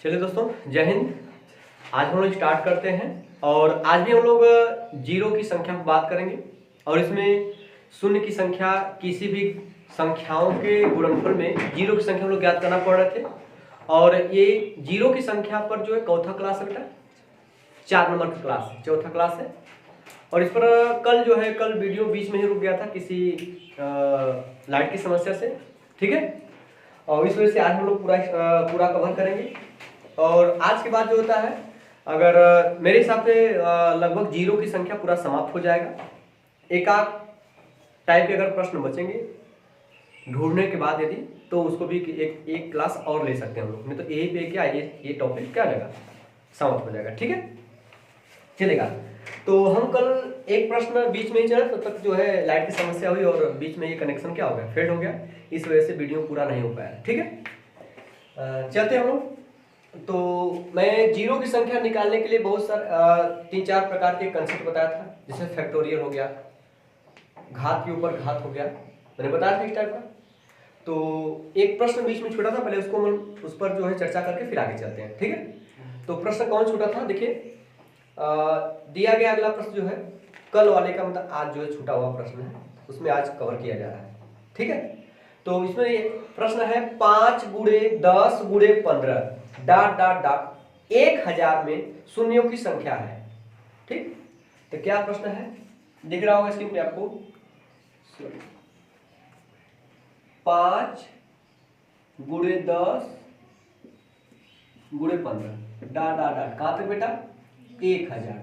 चलिए दोस्तों, जय हिंद। आज हम लोग स्टार्ट करते हैं और आज भी हम लोग जीरो की संख्या पर बात करेंगे और इसमें शून्य की संख्या, किसी भी संख्याओं के गुणनफल में जीरो की संख्या हम लोग ज्ञात करना पड़ रहे थे। और ये जीरो की संख्या पर जो है चौथा क्लास है बेटा, 4 नंबर का क्लास है, चौथा क्लास है। और इस पर कल वीडियो बीच में ही रुक गया था किसी लाइट की समस्या से, ठीक है। और इस वजह से आज हम लोग पूरा कवर करेंगे। और आज के बाद जो होता है, अगर मेरे हिसाब से लगभग जीरो की संख्या पूरा समाप्त हो जाएगा। एक आध टाइप के अगर प्रश्न बचेंगे ढूंढने के बाद यदि, तो उसको भी एक क्लास और ले सकते हैं हम लोग, नहीं तो यही पे क्या ये टॉपिक क्या रहेगा, समाप्त हो जाएगा, ठीक है, चलेगा। तो हम कल एक प्रश्न बीच में ही चला, तब तक जो है लाइट की समस्या हुई और बीच में ये कनेक्शन क्या हो गया, फेड हो गया, इस वजह से वीडियो पूरा नहीं हो पाया, ठीक है। चलते हम लोग। तो मैं जीरो की संख्या निकालने के लिए बहुत सारे 3-4 प्रकार के कंसेप्ट बताया था, जैसे फैक्टोरियल हो गया, घात के ऊपर घात हो गया, मैंने बताया था इस टाइप का। तो एक प्रश्न बीच में छूटा था, पहले उसको हम उस पर जो है चर्चा करके फिर आगे चलते हैं, ठीक है। तो प्रश्न कौन छूटा था, देखिए दिया गया अगला प्रश्न जो है कल वाले का, मतलब आज जो है छूटा हुआ प्रश्न है, उसमें आज कवर किया जा रहा है, ठीक है। तो इसमें ये प्रश्न है 5 गुणे 10 गुणे 15 डॉट डॉट डॉट 1000 में शून्यों की संख्या है, ठीक। तो क्या प्रश्न है, दिख रहा होगा स्क्रीन पे आपको, 5 गुणे 10 गुणे 15 डॉट डॉट डॉट कहां तक बेटा, 1000।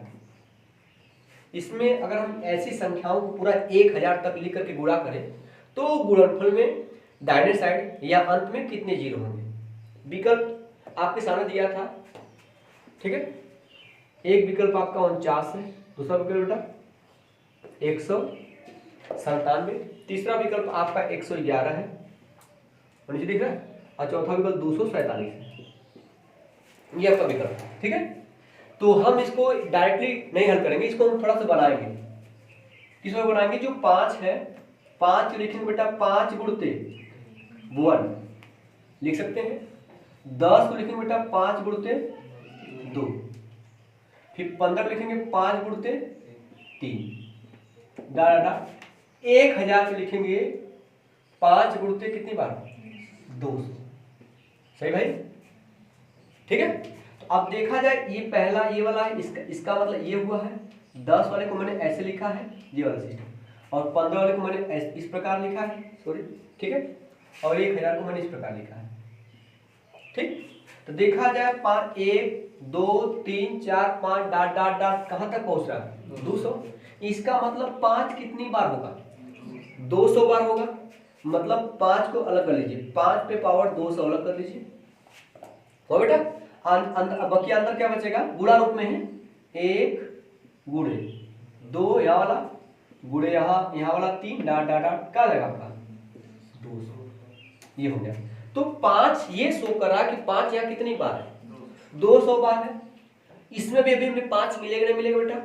इसमें अगर हम ऐसी संख्याओं को पूरा 1000 तक लिख करके गुणा करें तो गुणनफल में दाहिने साइड या अंत में कितने जीरो होंगे। विकल्प आपके सामने दिया था, ठीक है। एक विकल्प आपका 49 है, दूसरा विकल्प बेटा 197, तीसरा विकल्प आपका 111 है, नीचे दिख रहा है, और चौथा विकल्प 247 है, ये आपका विकल्प है, ठीक है। तो हम इसको डायरेक्टली नहीं हल करेंगे, इसको हम थोड़ा सा बनाएंगे। किसमें बनाएंगे, जो 5 है, 5 लिखेंगे बेटा 5 गुणते 1 लिख सकते हैं, 10 को लिखेंगे बेटा 5 गुणते 2, फिर 15 लिखेंगे 5 गुणते 3 डाटा, 1000 को लिखेंगे 5 गुणते कितनी बार, 200, सही भाई, ठीक है। तो अब देखा जाए, ये पहला ये वाला है, इसका मतलब ये हुआ है, 10 वाले को मैंने ऐसे लिखा है, ये वाला सिस्टम, और 15 वाले को मैंने इस प्रकार लिखा है, सॉरी, ठीक है, और 1000 को मैंने इस प्रकार लिखा है, ठीक। तो देखा जाए 5 1 2 3 4 5 डॉट डॉट डॉट कहां तक पहुंच रहा है, 200। इसका मतलब 5 कितनी बार होगा, 200 बार होगा। मतलब 5 को अलग कर लीजिए, 5 पे पावर 200 अलग कर लीजिए, हो बेटा। बकिया अंदर क्या बचेगा, गुणा रूप में है, 1 गुणे 2 यहाँ वाला गुणे यहाँ वाला 3 डॉट डॉट डॉट क्या रहेगा आपका 200, ये हो गया। तो 5 ये शो करा कि 5 यहाँ कितनी बार है, 200 बार है। इसमें भी अभी हमें 5 मिलेगा नहीं मिलेगा बेटा,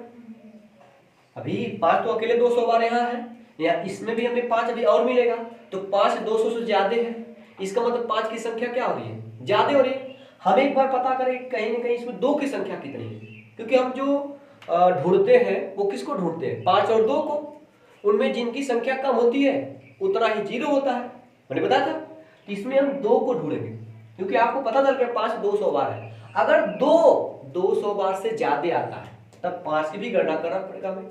अभी 5 तो अकेले 200 बार यहाँ है, या इसमें भी हमें 5 अभी और मिलेगा, तो 5 200 से ज्यादा है, इसका मतलब 5 की संख्या क्या हो रही है, ज्यादा हो रही है। हम एक बार पता करें कहीं ना कहीं इसमें 2 की संख्या कितनी है, क्योंकि हम जो ढूंढते हैं वो किसको ढूंढते हैं, 5 और 2 को, उनमें जिनकी संख्या कम होती है उतना ही जीरो होता है, मैंने बताया था। तो इसमें हम 2 को ढूंढेंगे, क्योंकि आपको पता चल गया 5 200 बार है। अगर 2 200 बार से ज्यादा आता है तब 5 की भी गणना करना पड़ेगा हमें।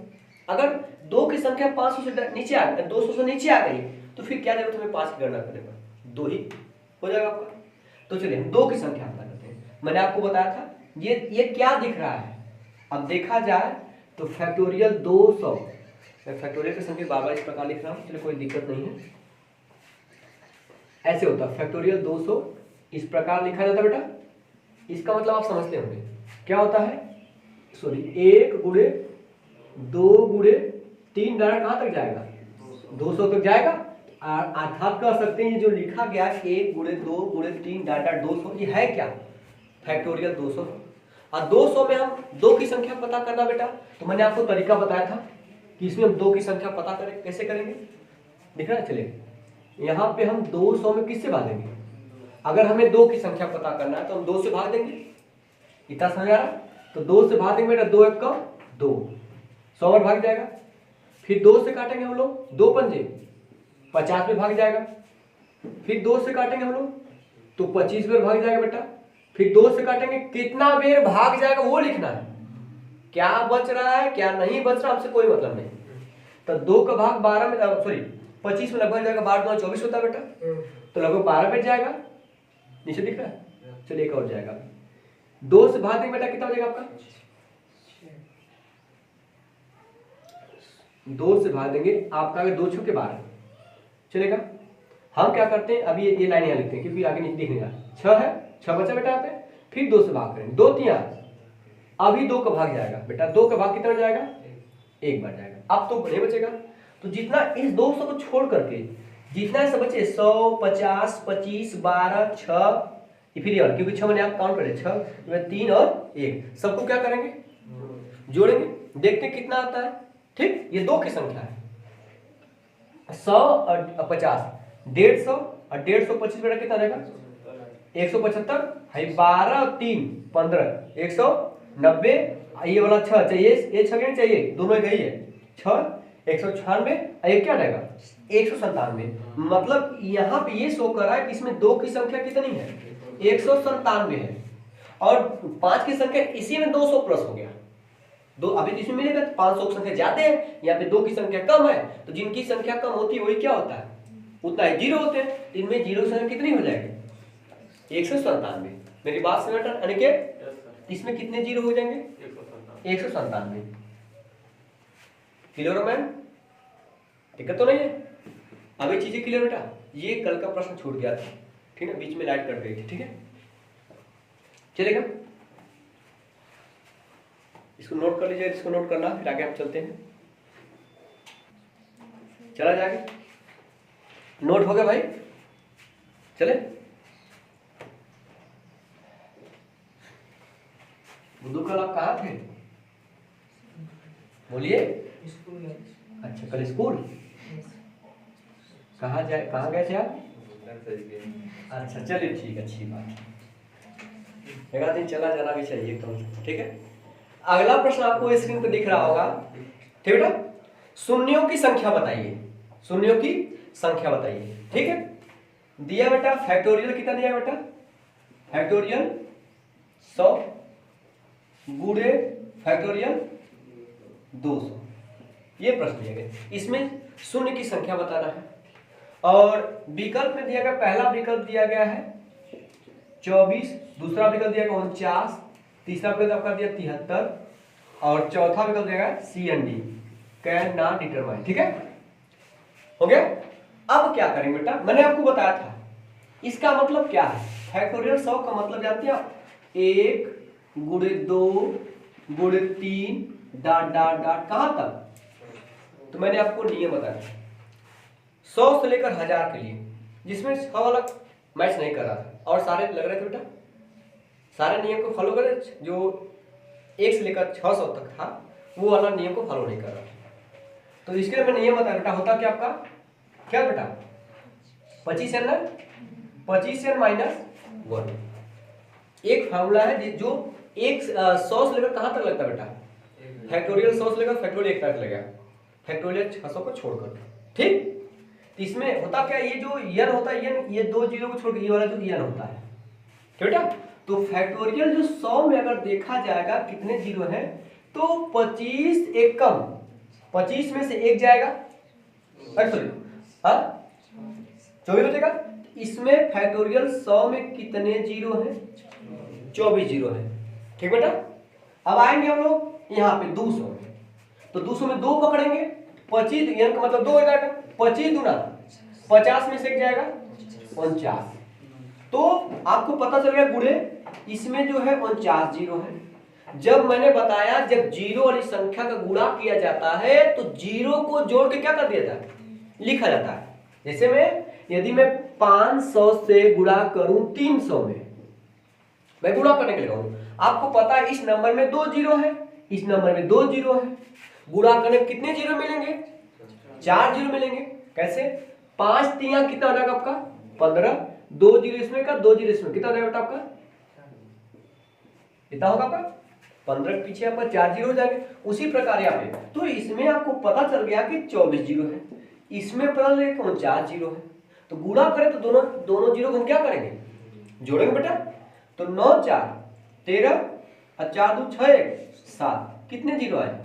अगर 2 की संख्या 500 से नीचे आ गई, 200 से नीचे आ गई, तो फिर क्या जरूरत हमें 5 की गणना करने पर, 2 ही हो जाएगा आपका। तो चलिए हम 2 की संख्या पता करते हैं। मैंने आपको बताया था ये क्या दिख रहा है, अब देखा जाए तो फैक्टोरियल 200, मैं फैक्टोरियल की संख्या बार बार इस प्रकार लिख रहा हूँ, चलिए कोई दिक्कत नहीं है, ऐसे होता है फैक्टोरियल 200 इस प्रकार लिखा जाता है बेटा। इसका मतलब आप समझते होंगे क्या होता है, सॉरी 1 गुणे 2 गुणे 3 डायरेक्ट कहां तक जाएगा, 200 तक जाएगा। अर्थात कह सकते हैं जो लिखा गया 1 गुणे 2 गुणे 3 डाटा 200, ये है क्या, फैक्टोरियल 200। और 200 में हम 2 की संख्या पता करना बेटा, तो मैंने आपको तरीका बताया था कि इसमें हम 2 की संख्या पता करें, कैसे करेंगे, दिख रहा है। चलिए यहाँ पे हम 200 में किससे भागेंगे, अगर हमें 2 की संख्या पता करना है तो हम 2 से भाग देंगे, इतना समझ आ रहा? तो 2 से भाग देंगे बेटा, 2 एक का 2, 100 बार भाग जाएगा। फिर 2 से काटेंगे हम लोग, 2 पंजे 50 में भाग जाएगा। फिर 2 से काटेंगे हम लोग तो 25 बार भाग जाएगा बेटा। फिर 2 से काटेंगे, कितना बेर भाग जाएगा वो लिखना है, क्या बच रहा है क्या नहीं बच रहा हमसे कोई मतलब नहीं। तो 2 का भाग 12 में, सॉरी 25 में लगभग जाएगा, 12 2 24 होता है बेटा, तो लगभग 12 पे जाएगा, नीचे दिख रहा है। चलिए एक और जाएगा, 2 से भाग देंगे बेटा, कितना हो जाएगा आपका, 2 से भाग देंगे आपका, अगर 2 छुके 12 चलेगा। हम क्या करते हैं, अभी ये लाइन यहाँ लिखते हैं क्योंकि आगे नीचे दिखने का 6 है, 6 बचा बेटा यहाँ पे। फिर 2 से भाग करेंगे, 2 3 अभी 2 का भाग जाएगा बेटा, 2 का भाग कितना हो जाएगा, 1 बार जाएगा। अब तो नहीं बचेगा, तो जितना इस 200 को छोड़ करके जितना ऐसा बचे 100 50 25 12 6, फिर ये वाला क्योंकि 6 मैंने आप काउंट करे 6 3 और 1, सबको क्या करेंगे जोड़ेंगे, देखते हैं कितना आता है। ठीक, ये 2 की संख्या है, 100 और 50, 150 और 150 बेटा कितना रहेगा, 175 है, 12 और 3 15 190, ये वाला 6 चाहिए, ये 6 नहीं चाहिए, दोनों गई है 6 196, ये क्या रहेगा 197। मतलब यहाँ पे ये शो कर रहा है कि इसमें 2 की संख्या कितनी है, 197 है, और 5 की संख्या इसी में 200 प्लस हो गया। दो अभी तो इसमें मिलेगा 500 की संख्या ज्यादा है, यहाँ पे 2 की संख्या कम है, तो जिनकी संख्या कम होती है वही क्या होता है, उतना ही जीरो होते हैं। तो इनमें जीरो की संख्या कितनी हो जाएगी, 197। मेरी बात समझ अनिकेत, इसमें कितने जीरो हो जाएंगे, 197। क्लियर हो मैम, दिक्कत तो नहीं है? अब ये चीजें क्लियर बेटा, ये कल का प्रश्न छूट गया था, ठीक है, बीच में लाइट कट गई थी, ठीक है, चलेगा। इसको नोट कर लीजिए, इसको नोट करना, फिर आगे हम चलते हैं। चला जाएगा, नोट हो गया भाई, चले। बुद्धू कल आप कहाँ थे, बोलिए। अच्छा कल स्कूल, कहाँ गए थे आप? अच्छा चलिए ठीक है, अच्छी बात, एक आध दिन चला जाना भी चाहिए कम से, ठीक है। अगला प्रश्न आपको स्क्रीन पर दिख रहा होगा, ठीक है बेटा, शून्यों की संख्या बताइए, शून्यों की संख्या बताइए, ठीक है। दिया बेटा फैक्टोरियल कितना दिया बेटा, फैक्टोरियल 100 गुणे फैक्टोरियल 200, ये प्रश्न दिया गया, इसमें शून्य की संख्या बताना है। और विकल्प में दिया गया, पहला विकल्प दिया गया है 24, दूसरा विकल्प दिया गया 49, तीसरा विकल्प आपका दिया 73, और चौथा विकल्प दिया गया C and D, can not determine, ठीक है, हो गया। अब क्या करेंगे बेटा, मैंने आपको बताया था इसका मतलब क्या है, फैक्टोरियल 100 का मतलब जानते हैं आप, 1 गुणे 2 गुणे 3 डॉट डॉट डॉट कहां तक, तो मैंने आपको नियम बताया 100 से लेकर 1000 के लिए, जिसमें 100 वाला मैच नहीं कर रहा था और सारे लग रहे थे बेटा, सारे नियम को फॉलो करे, जो 1 से लेकर 600 तक था वो वाला नियम को फॉलो नहीं कर रहा था। तो इसके लिए मैं नियम बताया बेटा, होता क्या आपका, क्या बेटा 25n माइनस 1, एक फार्मूला है जो 100 से लेकर कहां तक लगता है बेटा, फैक्टोरियल 100 से लेकर फैक्टोरियल 1 तक लगेगा, फैक्टोरियल 600 को छोड़कर, ठीक। इसमें होता क्या, ये जो n होता है, ये 2 जीरो को छोड़कर ये वाला जो n होता है, ठीक बेटा। तो फैक्टोरियल जो 100 में अगर देखा जाएगा कितने जीरो हैं, तो 25 एक कम, 25 में से 1 जाएगा, सॉरी हाँ 24 बचेगा। इसमें फैक्टोरियल 100 में कितने जीरो हैं, 24 जीरो है, ठीक बेटा। अब आएंगे हम लोग यहाँ पे 200 में, तो 200 में 2 पकड़ेंगे, 25 n का मतलब 2 हो जाएगा, 25 दूना 50 में से 1 जाएगा 49, तो आपको पता चल गया गुणे, इसमें जो है 49 जीरो है। जब मैंने बताया जब जीरो वाली संख्या का गुणा किया जाता है तो जीरो को जोड़ के क्या कर दिया जाता है, लिखा जाता है। जैसे यदि मैं 500 से गुणा करूं 300 में, मैं गुणा करने के लिए कहूं, आपको पता है इस नंबर में 2 जीरो है, इस नंबर में 2 जीरो है, गुणा करने में कितने जीरो मिलेंगे, 4 जीरो मिलेंगे। कैसे, 5 3 कितना हो जाएगा आपका 15, 2 जीरो इसमें का 2 जीरो इसमें, कितना रहेगा बेटा आपका? कितना होगा आपका? 15 के पीछे आपका 4 जीरो हो जाएंगे। उसी प्रकार यहाँ पे तो इसमें आपको पता चल गया कि 24 जीरो है, इसमें पता लगे 49 जीरो है। तो गुणा करें तो दोनों जीरो को हम क्या करेंगे? जोड़ेंगे बेटा। तो 9 4 13 और 4 2 6 1 7, कितने जीरो आए?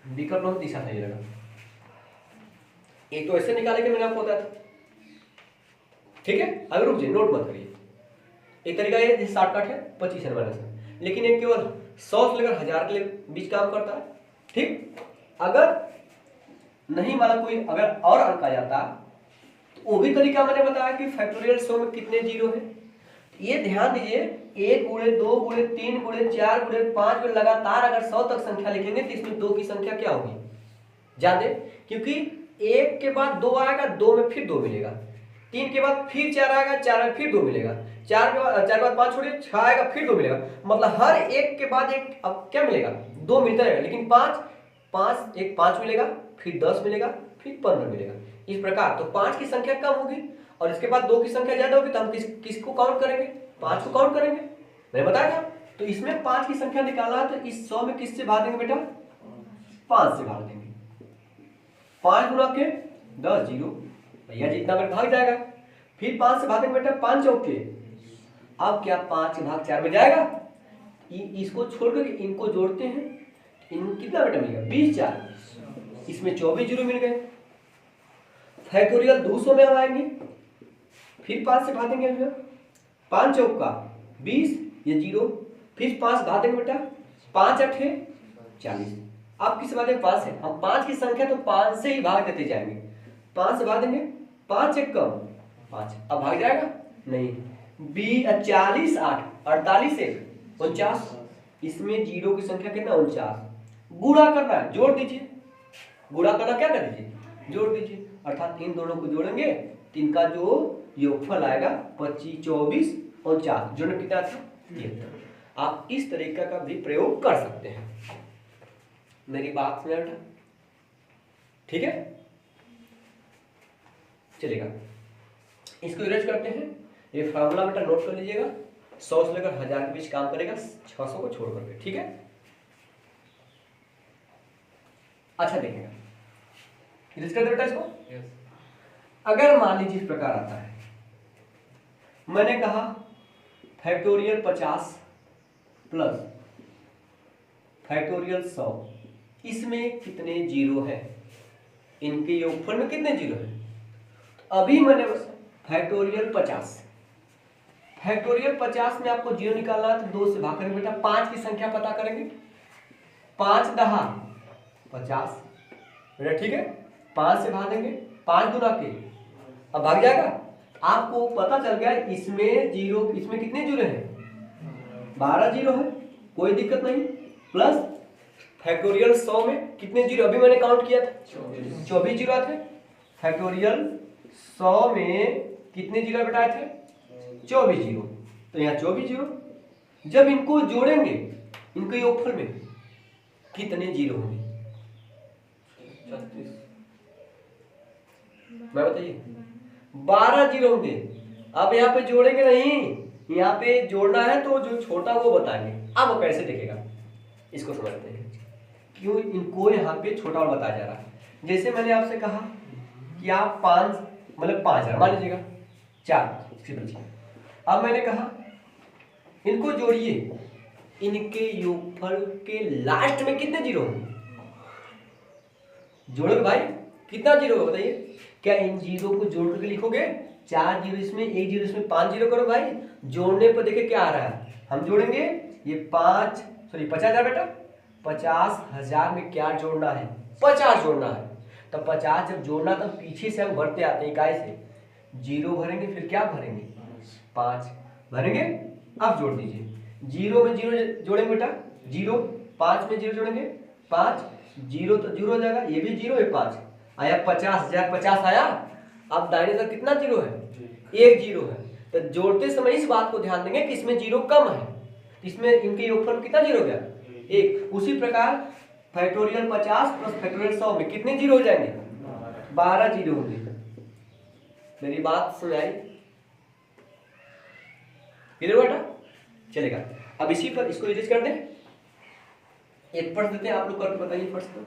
विकल्प में दिशा सही रहेगा। एक तो ऐसे निकालेंगे, मैंने आपको बताया था, ठीक है। अब रुक जाइए, नोट मत करिए। एक तरीका ये शॉर्टकट है 25 है माइनस में, लेकिन एक केवल 100 से लेकर 1000 के लिए बीच काम करता है, ठीक। अगर नहीं माना कोई अगर और अंक आ जाता तो वो भी तरीका मैंने बताया कि फैक्टोरियल 100 में कितने जीरो है। ये ध्यान दीजिए, 1 गुणे 2 गुणे 3 गुणे 4 गुणे 5 गुणे लगातार अगर 100 तक संख्या लिखेंगे तो इसमें 2 की संख्या क्या होगी? ज्यादा, क्योंकि 1 के बाद 2 आएगा, 2 में फिर 2 मिलेगा, 3 के बाद फिर 4 आएगा, 4 में फिर 2 मिलेगा, 4 के बाद 5 छोड़िए 6 आएगा, फिर 2 मिलेगा। मतलब हर एक के बाद एक अब क्या मिलेगा? 2 मिलता रहेगा। लेकिन 5 मिलेगा, फिर 10 मिलेगा, फिर 15 मिलेगा, इस प्रकार। तो 5 की संख्या कम होगी और इसके बाद 2 की संख्या ज्यादा होगी, तो हम किसको काउंट करेंगे? 5 को काउंट करेंगे, मैंने बताया था। तो इसमें 5 की संख्या निकालना है, तो इस 100 में किससे भाग देंगे बेटा? 5 से भाग देंगे। 5 गुना के 10 जीरो, भैया जितना में भाग जाएगा। फिर 5 से भागेंगे बेटा, 5 चौके, अब क्या 5 के भाग 4 में जाएगा। इसको छोड़कर इनको जोड़ते हैं, इन कितना बेटा मिलेगा? 20 4, इसमें 24 जीरो मिल गए। फैक्टोरियल 200 में हम आएंगे, फिर 5 से भागेंगे भैया, 5 चौका 20, ये जीरो, फिर 5 भागेंगे बेटा, 5 8 40। अब किस बात है? 5 से हम 5 की संख्या तो 5 से ही भाग देते जाएंगे। 5 से भाग देंगे, 5 एक कम 5, अब भाग जाएगा नहीं। 40 8 48 1 49, इसमें जीरो की संख्या कितना? 49। गुणा करना है, जोड़ दीजिए। गुणा करना क्या कर दीजिए? जोड़ दीजिए। अर्थात इन दोनों को जोड़ेंगे तो इनका जो योगफल आएगा 25 24 49, जोड़ने कितना था? 73। आप इस तरीका का भी प्रयोग कर सकते हैं। मेरी बात समझ बेटा? ठीक है, चलेगा। इसको इरेज करते हैं। ये फार्मूला बेटा नोट कर लीजिएगा, 100 से लेकर 1000 के बीच काम करेगा, 600 को छोड़ करके, ठीक है। अच्छा देखिएगा, इरेज कर दे बेटा इसको। अगर मान लीजिए इस प्रकार आता है, मैंने कहा फैक्टोरियल 50 प्लस फैक्टोरियल 100, इसमें कितने जीरो है? इनके योगफल में कितने जीरो है? अभी मैंने फैक्टोरियल 50 में आपको जीरो निकालना है, तो 2 से भाग करेंगे बेटा। 5 की संख्या पता करेंगे, 5 10 50 बेटा, ठीक है। 5 से भाग देंगे, 5 गुना के, अब भाग जाएगा। आपको पता चल गया इसमें जीरो, इसमें कितने जीरो हैं? 12 जीरो है, कोई दिक्कत नहीं। प्लस फैक्टोरियल 100 में कितने जीरो? अभी मैंने काउंट किया था, 24 जीरो थे। फैक्टोरियल 100 में कितने जीरो बेटा थे? 24 जीरो। तो यहाँ 24 जीरो, जब इनको जोड़ेंगे इनके योगफल में कितने जीरो होंगे? 36, मैं बताइए, 12 जीरो होंगे। अब यहाँ पे जोड़ेंगे नहीं, यहाँ पे जोड़ना है तो जो छोटा वो बताएंगे। अब कैसे देखेगा, इसको समझते हैं क्यों इनको यहाँ पे छोटा और बताया जा रहा है। जैसे मैंने आपसे कहा कि आप 5 मतलब 5000 मान लीजिएगा, 4 अब मैंने कहा इनको जोड़िए, इनके योगफल के लास्ट में कितने जीरो होंगे? जोड़ोगे भाई, कितना जीरो होगा बताइए? क्या इन जीरो को जोड़ करके लिखोगे? 4 जीरो इसमें, 1 जीरो इसमें, 5 जीरो करो भाई। जोड़ने पर देखिए क्या आ रहा है, हम जोड़ेंगे ये 50,000 बेटा, 50,000 में क्या जोड़ना है? 50 जोड़ना है। तो 50 जब जोड़ना तो पीछे से हम भरते आते हैं इकाई से, जीरो भरेंगे, फिर क्या भरेंगे? 5 भरेंगे। अब जोड़ दीजिए, जीरो में जीरो जोड़ेंगे बेटा, जीरो, 5 में जीरो जोड़ेंगे, 5, जीरो तो जीरो हो जाएगा, ये भी जीरो, ये 5 आया, 50,000 50 आया। अब दाहिने तरफ कितना जीरो है? 1 जीरो है। तो जोड़ते समय इस बात को ध्यान देंगे कि इसमें जीरो कम है, इसमें इनके योगफल कितना जीरो हो गया? 1। उसी प्रकार फैक्टोरियल 50 प्लस फैक्टोरियल 100 में कितने जीरो हो जाएंगे? 12 जीरो होंगे। मेरी बात सुनाई? क्लियर हुआ बेटा? चलेगा। अब इसी पर इसको इरेज कर दें, एक प्रश्न देते हैं, आप लोग करके बताइए प्रश्न को।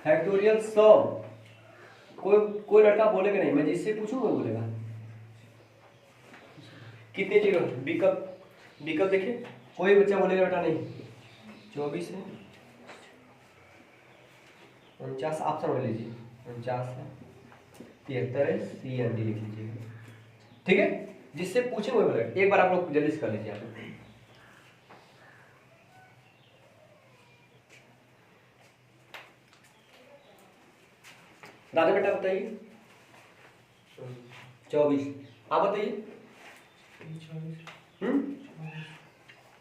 फैक्टोरियल 100, कोई लड़का बोलेगा नहीं, मैं जिससे पूछूंगा बोलेगा। कितने जीरो? विकल्प देखिए, कोई बच्चा बोलेगा बेटा नहीं। 24 है, 49 ऑप्शन में लीजिए, 49 है, 73 है, सी एंड डी लिख लीजिए। ठीक है, जिससे पूछे वही बोलेगा। एक बार आप लोग जल्दी से कर लीजिए। आप लोग राजा बेटा बताइए। 24, आप बताइए।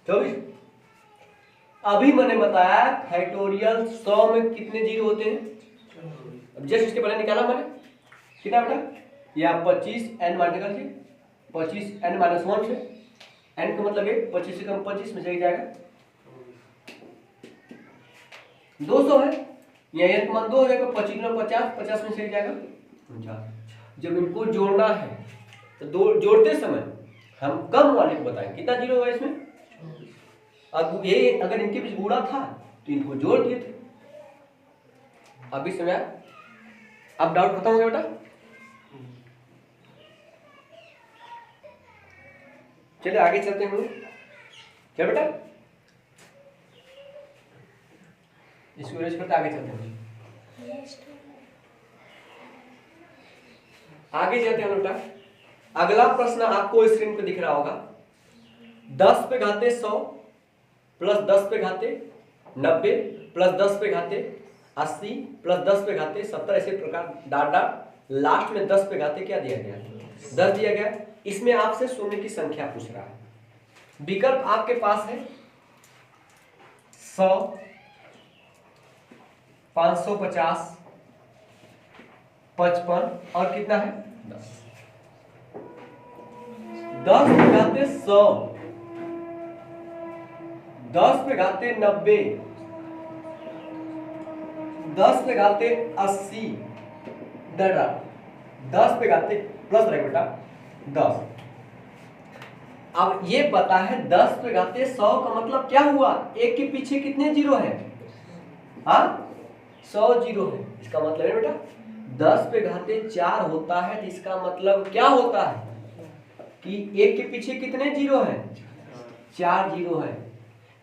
24। अभी मैंने बताया फैक्टोरियल 100 में कितने जीरो होते हैं। अब जस्ट इसके पहले निकाला मैंने, कितना बेटा? या 25 एन माइनस से 25 एन माइनस 1 से, एन का मतलब 25 से कम 25 में चली जाएगा 200 है, या एन का मान 2 हो जाएगा, 25 में 50, 50 में चली जाएगा 49। जब इनको जोड़ना है तो जोड़ते समय हम कम वाले को बताएं कितना जीरो होगा इसमें। अब ये अगर इनके बीच गुणा था तो इनको जोड़ दिए थे। अभी समय अब डाउट खत्म हो गया बेटा? चलिए आगे चलते हैं। क्या बेटा? इसको इरेज करते आगे चलते हैं। आगे चलते हैं बेटा। अगला प्रश्न आपको स्क्रीन पे दिख रहा होगा। 10 पे घाते 100 प्लस 10 पे घाते 90 प्लस 10 पे घाते 80 प्लस 10 पे घाते 70, ऐसे प्रकार डाट डाट लास्ट में 10 पे घाते क्या दिया गया? 10 दिया गया। इसमें आपसे शून्य की संख्या पूछ रहा है। विकल्प आपके पास है 100, 550, 55 और कितना है 10। 10 पे घाते 100, 10 पे घाते 90, 10 पे घाते 80, 10 पे घाते प्लस रहे बेटा 10। अब ये पता है 10 पे घाते 100 का मतलब क्या हुआ? एक के पीछे कितने जीरो है? हाँ 100 जीरो है। इसका मतलब है बेटा 10 पे घाते 4 होता है, तो इसका मतलब क्या होता है कि एक के पीछे कितने जीरो है? 4 जीरो है।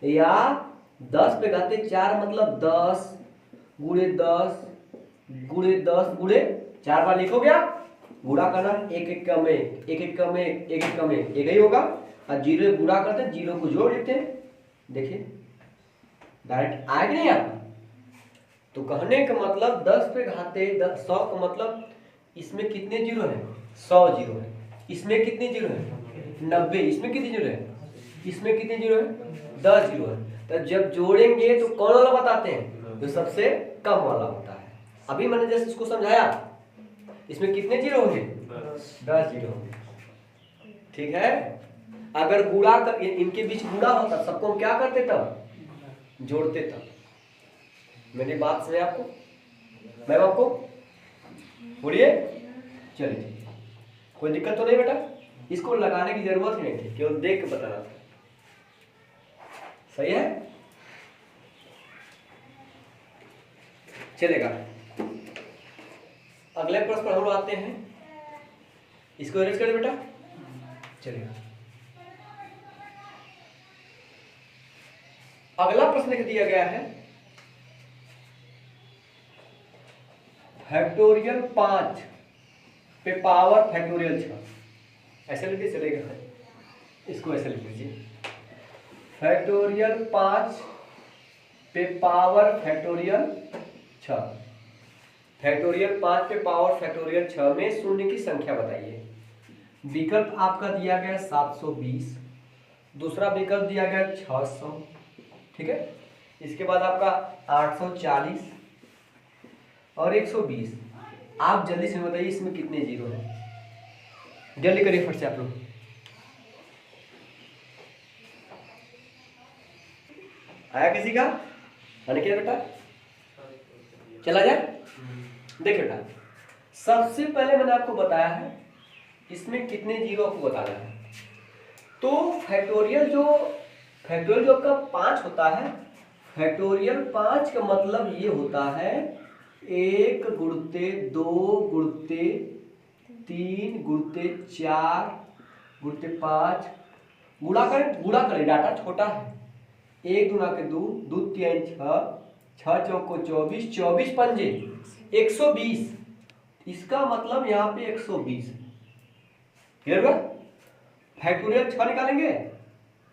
या 10 पे घाते 4 मतलब 10 गुणे 10 गुणे 10 गुणे 4 बार लिखो क्या? गुणा करना, एक एक कम एक, एक एक कम एक, एक एक कम एक, एक ही होगा। और जीरो गुणा करते हैं, जीरो को जोड़ देते हैं। देखिए डायरेक्ट आया कि नहीं आपका? तो कहने का मतलब 10 पे घाते 100 का मतलब इसमें कितने जीरो है? 100 जीरो है। इसमें कितने जीरो है? 90। इसमें कितने जीरो है? इसमें कितने जीरो है? 10 जीरो है। तो जब जोड़ेंगे तो कौन वाला बताते हैं? जो सबसे कम वाला होता है। अभी मैंने जैसे इसको समझाया, इसमें कितने जीरो होंगे? 10 जीरो होंगे। ठीक है। अगर गुणा कर इनके बीच गुणा होता, सबको हम क्या करते तब? जोड़ते तब। मेरी बात सुने आपको? मैम आपको बोलिए। चलिए, कोई दिक्कत तो नहीं बेटा? इसको लगाने की जरूरत नहीं थी, केवल देख के बताना था। सही है, चलेगा। अगले प्रश्न पर हम आते हैं। इसको इरेज कर दे बेटा। चलेगा। अगला प्रश्न लिख दिया गया है फैक्टोरियल 5 पे पावर फैक्टोरियल 6। ऐसे लिखिए चलेगा। इसको ऐसे लिख लीजिए, फैक्टोरियल 5 पे पावर फैक्टोरियल 6। फैक्टोरियल 5 पे पावर फैक्टोरियल 6 में शून्य की संख्या बताइए। विकल्प आपका दिया गया 720, दूसरा विकल्प दिया गया 600, ठीक है। इसके बाद आपका 840 और 120। आप जल्दी से बताइए इसमें कितने जीरो हैं? जल्दी करिए फट से आप लोग। आया किसी का? अनिकेत बेटा चला जाए। देखिए बेटा, सबसे पहले मैंने आपको बताया है इसमें कितने जीरो आपको बताना है। तो फैक्टोरियल जो आपका 5 होता है, फैक्टोरियल 5 का मतलब ये होता है 1 गुणते 2 गुणते 3 गुणते 4 गुणते 5, गुणा करें डाटा छोटा है। 1 गुना के 2, 2 3 6, 6 चौको 24, 24 पंजे 120। इसका मतलब यहाँ पे 120। क्लियर हुआ? फैक्टोरियल 6 निकालेंगे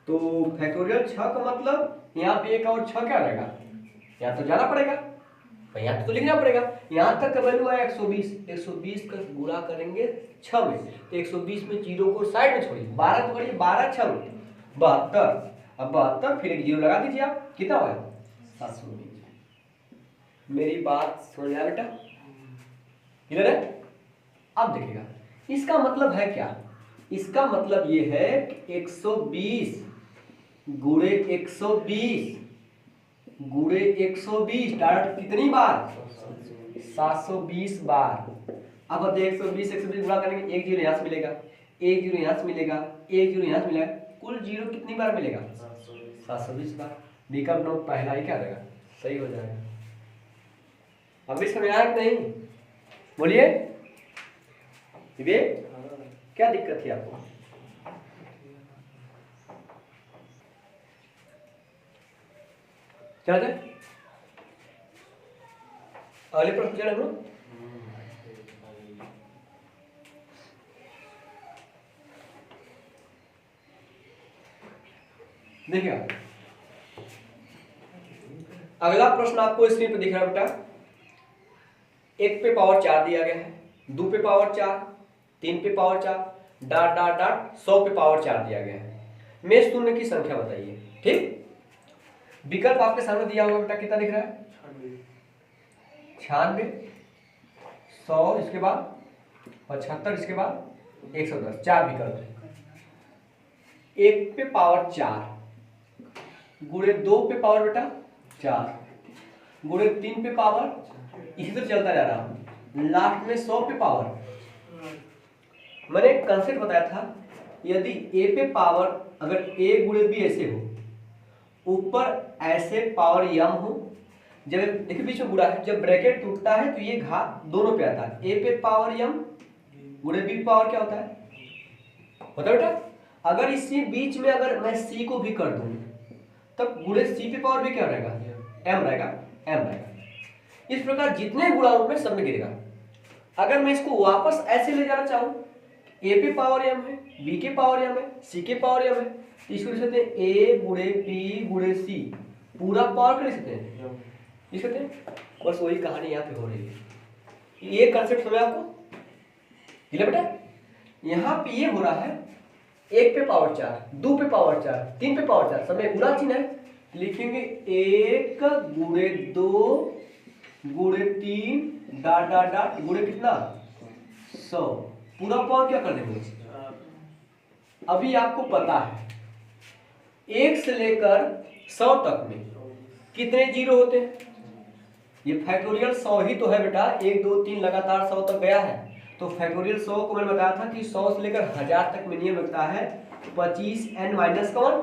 तो फैक्टोरियल 6 का मतलब यहाँ पे 1 और 6 क्या रहेगा, यहाँ तो जाना पड़ेगा, यहाँ तो लिखना पड़ेगा। यहाँ तक का वैल्यू है 120, 120 का गुणा करेंगे 6 में, तो 120 में जीरो को साइड में छोड़िए, 12 तो करिए, 12 6 72। अब 72 फिर एक जीरो लगा दीजिए, आप कितना हुआ 720। मेरी बात समझ आया बेटा? क्लियर है? अब देखिएगा इसका मतलब है क्या, इसका मतलब ये है कि 120 गुणे 120 गुणे 120 डायरेक्ट कितनी बार 720 बार। अब 120 गुणा करेंगे, एक जीरो यहाँ से मिलेगा, एक जीरो यहाँ से मिलेगा, एक जीरो यहाँ से मिलेगा, कुल जीरो कितनी बार मिलेगा 720 बार। विकल्प नंबर पहला ही क्या रहेगा, सही हो जाएगा। अब समझ आया कि नहीं? बोलिए विवेक, क्या दिक्कत थी आपको? चल जाए अगले प्रश्न चले हम लोग। देखिए अगला प्रश्न आपको स्क्रीन पर दिख रहा है बेटा। 1 पे पावर 4 दिया गया है, 2 पे पावर 4, 3 पे पावर 4, डाट डाट डाट 100 पे पावर 4 दिया गया है। में शून्य की संख्या बताइए। ठीक, विकल्प आपके सामने दिया हुआ बेटा, कितना दिख रहा है 96, 100, इसके बाद 75, इसके बाद 110, 4 विकल्प है। 1 पे पावर 4 गुणे 2 पे पावर बेटा 4 गुणे 3 पे पावर, इसी तरह चलता जा रहा, लास्ट में 100 पे पावर। मैंने एक कंसेप्ट बताया था, यदि a पे पावर अगर a गुणे b ऐसे हो, ऊपर ऐसे पावर m हो, जब देखिए बीच में गुणा है, जब ब्रैकेट टूटता है तो ये घात दोनों पे आता है, a पे पावर m गुणे b पे पावर क्या होता है बेटा। अगर इसी बीच में अगर मैं c को भी कर दूं तब गुणे c पे पावर भी क्या रहेगा m रहेगा। इस प्रकार जितने गुणा में सब में गिरेगा। अगर मैं इसको वापस ऐसे ले जाना चाहूं, a पे पावर m है, b के पावर m है, c के पावर m है, तो इसको लिख सकते हैं a गुणे b गुणे c पूरा पावर कर सकते हैं, लिख सकते हैं। बस वही कहानी यहाँ पे हो रही है। ये कंसेप्ट समझ आपको? ठीक बेटा, यहाँ पे ये हो रहा है 1 पे पावर 4, 2 पे पावर 4, 3 पे पावर 4, सब में गुणा चिन्ह है, लिखेंगे 1 गुणे 2 गुणे 3 डाट डाट डाट गुणे कितना 100, पूरा पावर क्या कर देंगे। अभी आपको पता है 1 से लेकर 100 तक में कितने जीरो होते हैं, ये फैक्टोरियल 100 ही तो है बेटा, 1 2 3 लगातार 100 तक गया है। तो फैक्टोरियल 100 को मैंने बताया था कि 100 से लेकर 1000 तक में नियम लगता है 25n माइनस कौन,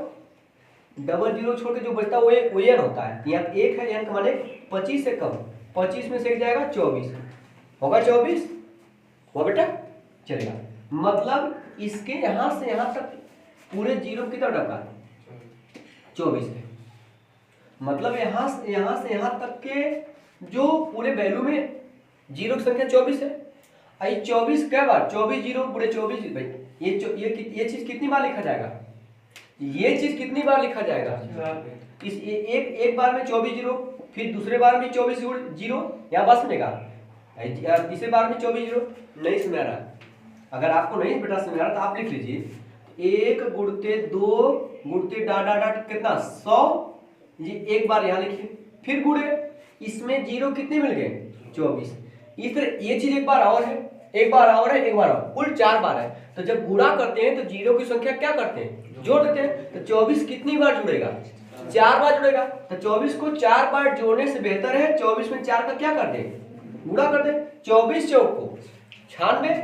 डबल जीरो छोड़ के जो बचता है वो n होता है। यहाँ 1 है, n का माने 25 से कम, 25 में से जाएगा 24, होगा 24 हुआ बेटा, चलेगा। मतलब इसके यहां से यहां तक पूरे जीरो कितना टका 24 है। मतलब यहां से यहां तक के जो पूरे वैल्यू में जीरो की संख्या 24 है। आई 24 क्या बार 24 जीरो पूरे 24 भाई, ये चीज कितनी बार लिखा जाएगा, ये चीज कितनी बार लिखा जाएगा, इस एक बार में 24 जीरो, फिर दूसरे बार में 24 जीरो, यहाँ बस मिलेगा, तीसरे बार में 24 जीरो। नहीं समझ रहा, अगर आपको नहीं बेटा समझ रहा तो आप लिख लीजिए 1 गुणते 2 गुणते डाट डाट डाट कितना 100, ये एक बार यहाँ लिखिए, फिर गुणे इसमें जीरो कितने मिल गए 24। इस तरह ये चीज एक बार और है, एक बार और है, एक बार और, कुल 4 बार है। तो जब गुणा करते हैं तो जीरो की संख्या क्या करते हैं जोड़ देते हैं, तो 24 कितनी बार जुड़ेगा 4 बार जुड़ेगा, तो 24 को 4 बार जोड़ने से बेहतर है 24 में 4 का क्या कर दे, गुणा कर दे। 24 चौक को 96,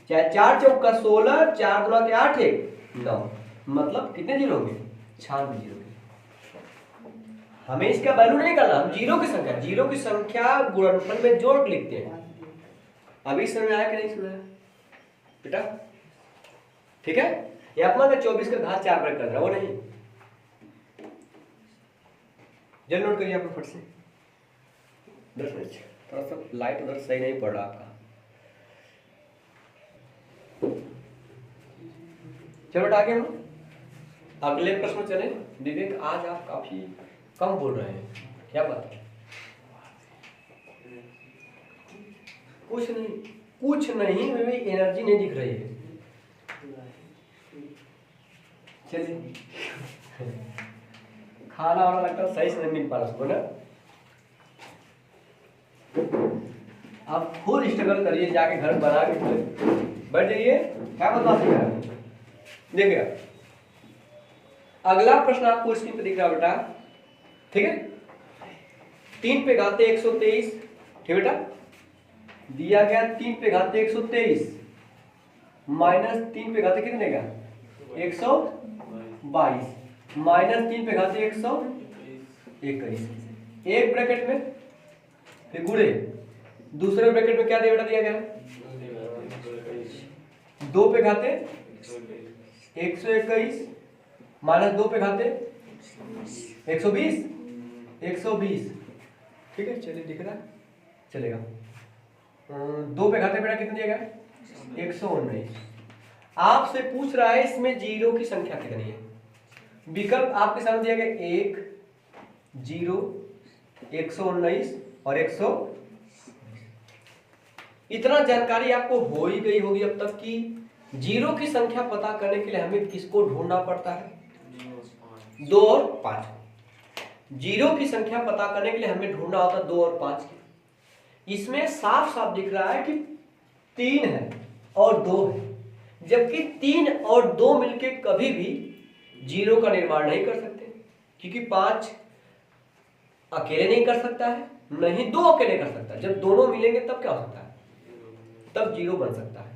चाहे 4 चौक का 16, 4 गुणा के 8 है 9, मतलब कितने जीरो होंगे, 96 जीरो। हमें इसका वैल्यू नहीं करना, हम जीरो की संख्या गुणनफल में जोड़ के लिखते हैं। अभी समझ में आया कि नहीं समझ आया बेटा? ठीक है, ये अपना 24 का घात 4 बार कर रहा है, वो नहीं। जल नोट करिए आप फट से 10 मिनट। थोड़ा सा लाइट उधर सही नहीं पड़ रहा आपका। चलो बेटा आगे हम अगले प्रश्न चले। विवेक आज आप काफी कम बोल रहे हैं, क्या बात है? कुछ नहीं में एनर्जी नहीं दिख रही है। चलिए खाना वाला लगता है सही से नहीं मिल पा रहा उसको ना। आप खुद स्ट्रगल करिए, जाके घर बना के बैठ जाइए, क्या बता सकते। देखिएगा अगला प्रश्न आपको स्क्रीन पे दिख रहा बेटा, ठीक है? 3 पे घाते 123, ठीक बेटा? दिया गया 3 पे घाते 123 माइनस 3 पे घाते कितने का 122 माइनस 3 पे घाते 121, एक ब्रैकेट में फिर गुणे, दूसरे ब्रैकेट में क्या दे बेटा दिया गया 2 पे घाते 121 माइनस 2 पे घाते 120, ठीक है? चलिए दिख रहा चलेगा। 2 पे घाते बेटा कितने दिया गया 119। आपसे पूछ रहा है इसमें जीरो की संख्या कितनी है। विकल्प आपके सामने दिया गया 1, 0, 119 और 100। इतना जानकारी आपको हो ही गई होगी अब तक कि जीरो की संख्या पता करने के लिए हमें किसको ढूंढना पड़ता है 2 और 5। जीरो की संख्या पता करने के लिए हमें ढूंढना होता है 2 और 5 की। इसमें साफ साफ दिख रहा है कि 3 है और 2 है, जबकि 3 और 2 मिलके कभी भी जीरो का निर्माण नहीं कर सकते, क्योंकि 5 अकेले नहीं कर सकता है, नहीं 2 अकेले कर सकता है। जब दोनों मिलेंगे तब क्या हो सकता है, तब जीरो बन सकता है।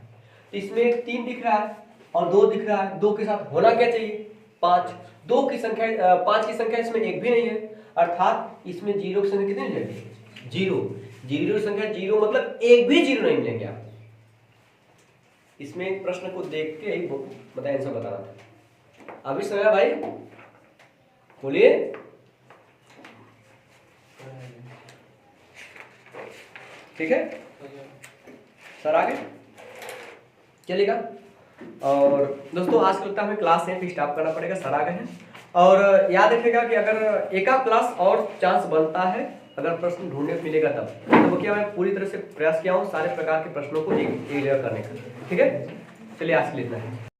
इसमें 3 दिख रहा है और 2 दिख रहा है, 2 के साथ होना क्या चाहिए 5। 5 की संख्या इसमें एक भी नहीं है, अर्थात इसमें जीरो की संख्या कितनी मिलेगी जीरो। जीरो की संख्या जीरो मतलब एक भी जीरो नहीं मिलेंगे आप। इसमें एक प्रश्न को देख के ही बताया आंसर बताना था। अभी समय भाई बोलिए। ठीक है सर आगे चलेगा। और दोस्तों आज लगता है हमें क्लास यहीं पे स्टॉप करना पड़ेगा, सर आ गए हैं। और याद रखिएगा कि अगर एक आध क्लास और चांस बनता है, अगर प्रश्न ढूंढने को मिलेगा तब, तो क्या मैं पूरी तरह से प्रयास किया हूँ सारे प्रकार के प्रश्नों को एक करने का। ठीक है, चलिए आज के लिए इतना है।